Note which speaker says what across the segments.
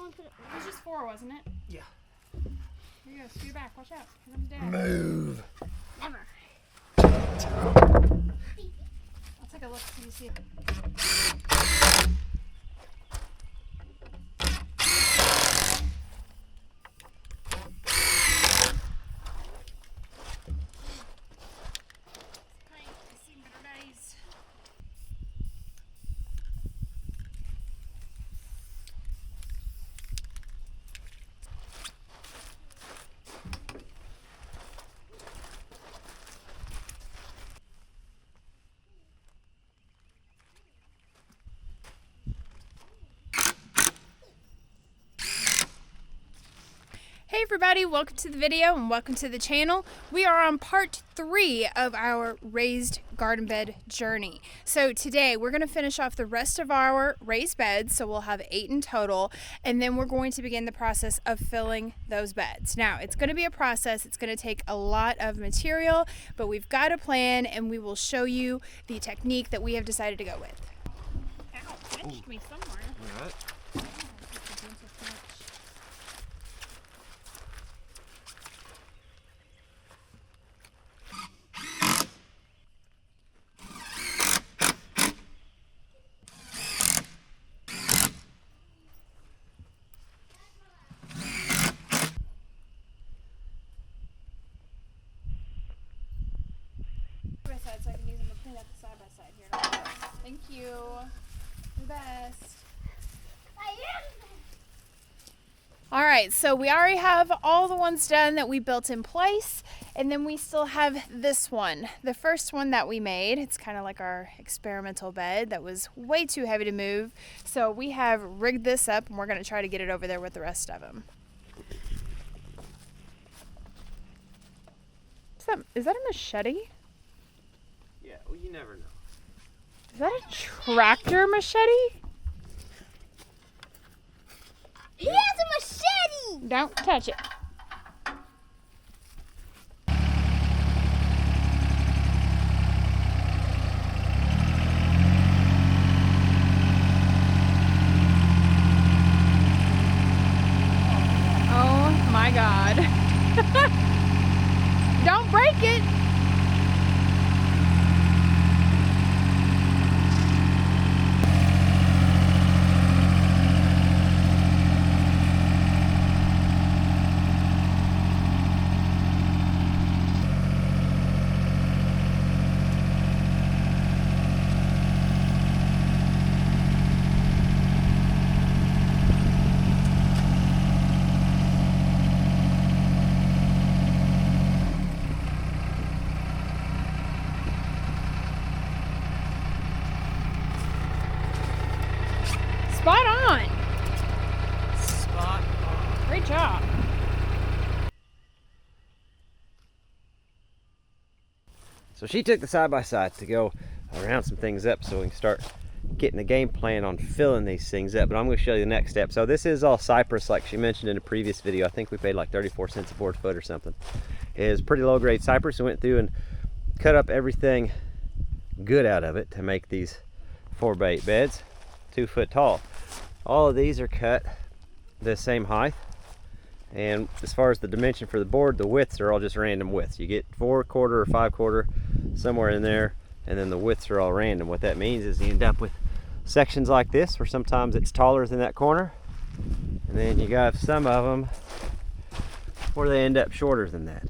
Speaker 1: It was just 4, wasn't it?
Speaker 2: Yeah.
Speaker 1: Here you go. Scoot back. Watch out. Here comes Dad.
Speaker 2: Move.
Speaker 1: Never. I'll take a look so you see it. Hey everybody, welcome to the video and welcome to the channel. We are on part 3 of our raised garden bed journey. So today we're going to finish off the rest of our raised beds, so we'll have 8 in total, and then we're going to begin the process of filling those beds. Now it's going to be a process, it's going to take a lot of material, but we've got a plan and we will show you the technique that we have decided to go with. Ow, pinched me somewhere.
Speaker 2: All right.
Speaker 1: So I can use them to clean up the side by side here. Thank you. You're the best. All right, so we already have all the ones done that we built in place, and then we still have this one. The first one that we made, it's kind of like our experimental bed that was way too heavy to move. So we have rigged this up and we're gonna try to get it over there with the rest of them. Is that a machete?
Speaker 2: Yeah, well, you never know.
Speaker 1: Is that a tractor machete?
Speaker 3: He has a machete!
Speaker 1: Don't touch it. Oh my God. Don't break it. Spot on.
Speaker 2: Spot on.
Speaker 1: Great job.
Speaker 2: So she took the side-by-side to go round some things up so we can start getting a game plan on filling these things up. But I'm going to show you the next step. So this is all cypress, like she mentioned in a previous video. I think we paid like 34 cents a board foot or something. It is pretty low grade cypress. We went through and cut up everything good out of it to make these 4x8 beds, 2 foot tall. All of these are cut the same height, and as far as the dimension for the board, the widths are all just random widths. You get 4/4 or 5/4 somewhere in there, and then the widths are all random. What that means is you end up with sections like this where sometimes it's taller than that corner, and then you got some of them where they end up shorter than that.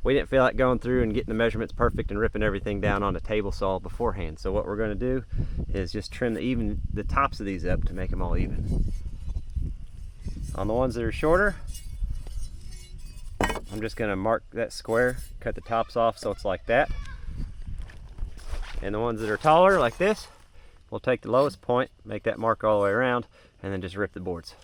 Speaker 2: We didn't feel like going through and getting the measurements perfect and ripping everything down on a table saw beforehand. So what we're going to do is just trim the tops of these up to make them all even. On the ones that are shorter, I'm just going to mark that square, cut the tops off so it's like that. And the ones that are taller, like this, we'll take the lowest point, make that mark all the way around, and then just rip the boards.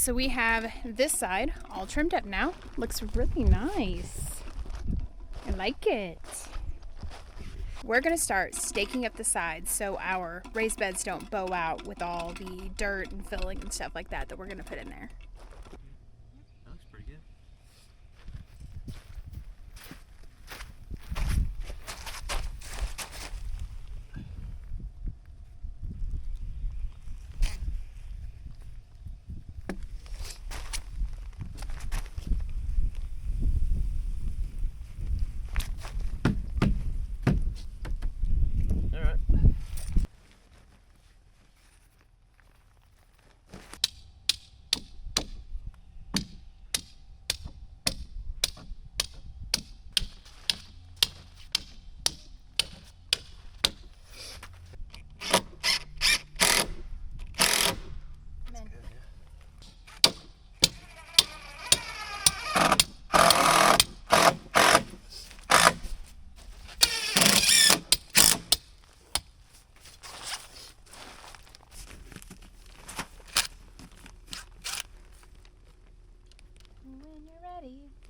Speaker 1: so we have this side all trimmed up now. Looks really nice. I like it. We're gonna start staking up the sides so our raised beds don't bow out with all the dirt and filling and stuff like that we're gonna put in there.
Speaker 2: That looks pretty good.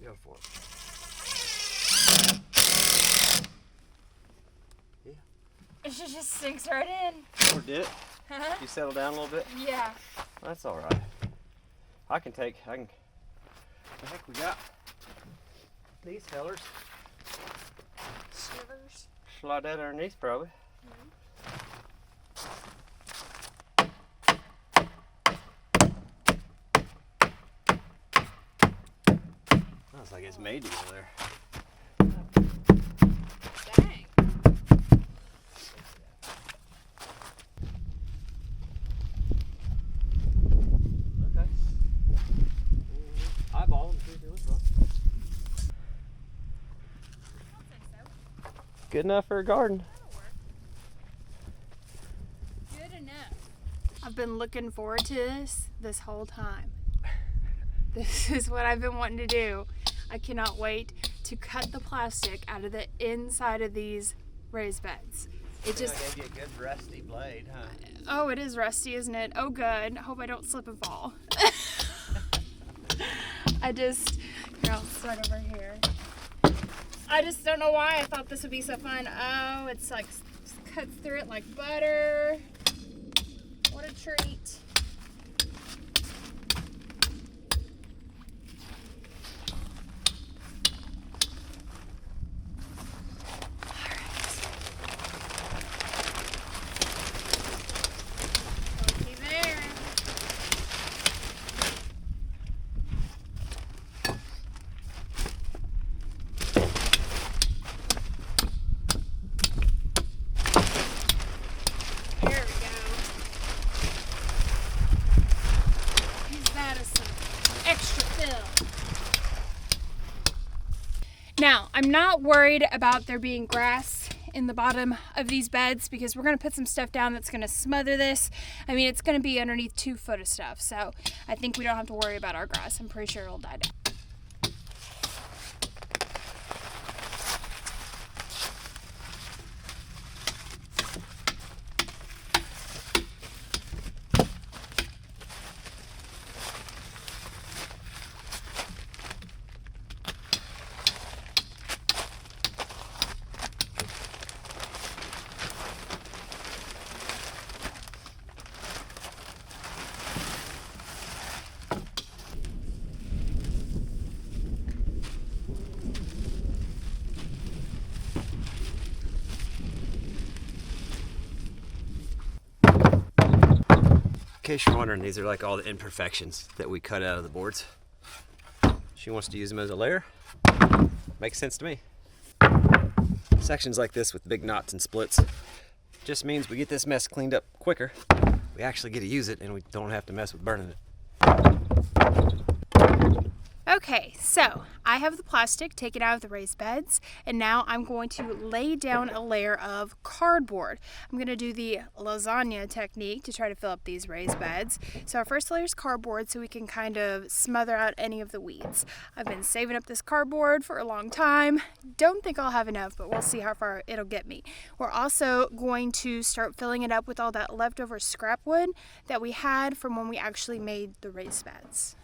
Speaker 2: Go for it. Yeah.
Speaker 1: It just sinks right in.
Speaker 2: Or did it? You settle down a little bit?
Speaker 1: Yeah.
Speaker 2: That's all right. I can. I think we got these fellers.
Speaker 1: Shivers.
Speaker 2: Slide that underneath probably. Sounds like it's made to go there.
Speaker 1: Dang.
Speaker 2: Okay. Eyeball them, see if they look rough. Good enough for a garden.
Speaker 1: Good enough. I've been looking forward to this whole time. This is what I've been wanting to do. I cannot wait to cut the plastic out of the inside of these raised beds. It just
Speaker 2: gave you a good rusty blade, huh?
Speaker 1: Oh, it is rusty, isn't it? Oh, good. Hope I don't slip and fall. Here, I'll start over here. I just don't know why I thought this would be so fun. Oh, it's like cuts through it like butter. What a treat. Now, I'm not worried about there being grass in the bottom of these beds because we're going to put some stuff down that's going to smother this. I mean, it's going to be underneath 2 foot of stuff, so I think we don't have to worry about our grass. I'm pretty sure it'll die down.
Speaker 2: In case you're wondering, these are like all the imperfections that we cut out of the boards. She wants to use them as a layer. Makes sense to me. Sections like this with big knots and splits just means we get this mess cleaned up quicker. We actually get to use it and we don't have to mess with burning it.
Speaker 1: Okay, so I have the plastic taken out of the raised beds, and now I'm going to lay down a layer of cardboard. I'm going to do the lasagna technique to try to fill up these raised beds. So our first layer is cardboard so we can kind of smother out any of the weeds. I've been saving up this cardboard for a long time. Don't think I'll have enough, but we'll see how far it'll get me. We're also going to start filling it up with all that leftover scrap wood that we had from when we actually made the raised beds.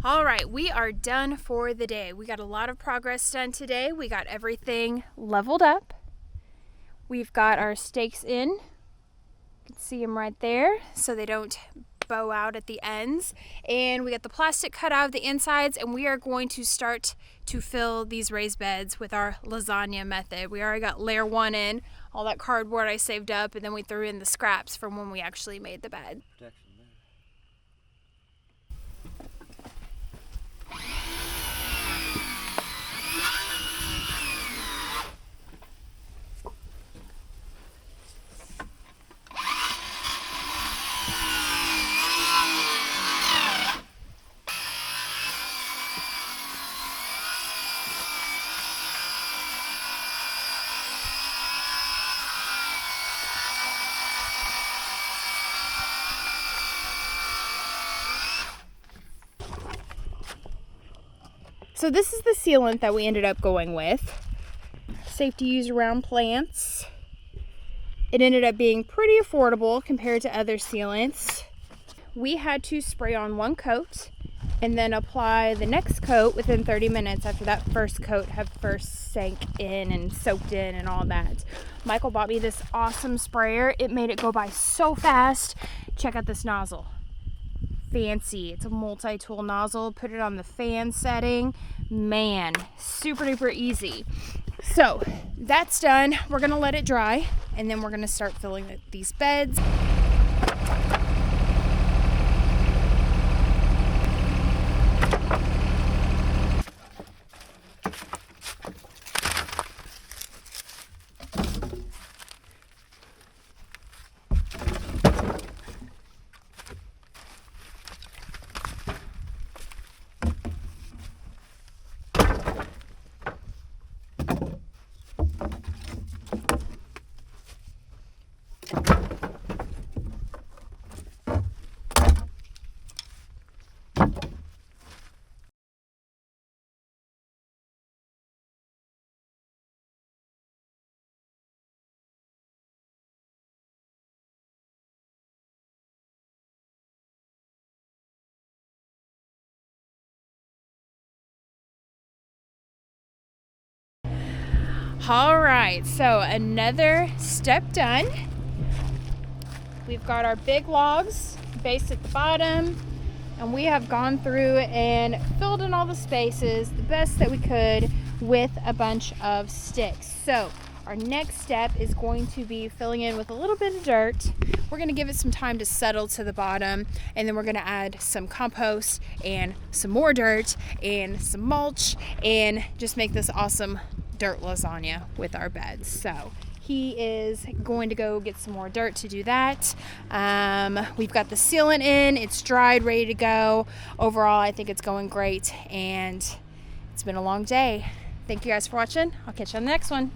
Speaker 1: All right, we are done for the day. We got a lot of progress done today. We got everything leveled up. We've got our stakes in. You can see them right there so they don't bow out at the ends. And we got the plastic cut out of the insides, and we are going to start to fill these raised beds with our lasagna method. We already got layer 1 in, all that cardboard I saved up, and then we threw in the scraps from when we actually made the bed. So this is the sealant that we ended up going with. Safe to use around plants. It ended up being pretty affordable compared to other sealants. We had to spray on 1 coat and then apply the next coat within 30 minutes after that first coat had first sank in and soaked in and all that. Michael bought me this awesome sprayer. It made it go by so fast. Check out this nozzle. Fancy. It's a multi-tool nozzle. Put it on the fan setting. Man, super duper easy. So that's done. We're gonna let it dry, and then we're gonna start filling these beds. All right, so another step done. We've got our big logs based at the bottom, and we have gone through and filled in all the spaces the best that we could with a bunch of sticks. So our next step is going to be filling in with a little bit of dirt. We're going to give it some time to settle to the bottom, and then we're going to add some compost and some more dirt and some mulch and just make this awesome dirt lasagna with our beds. So he is going to go get some more dirt to do that. We've got the sealant in, it's dried, ready to go. Overall, I think it's going great, and it's been a long day. Thank you guys for watching. I'll catch you on the next one.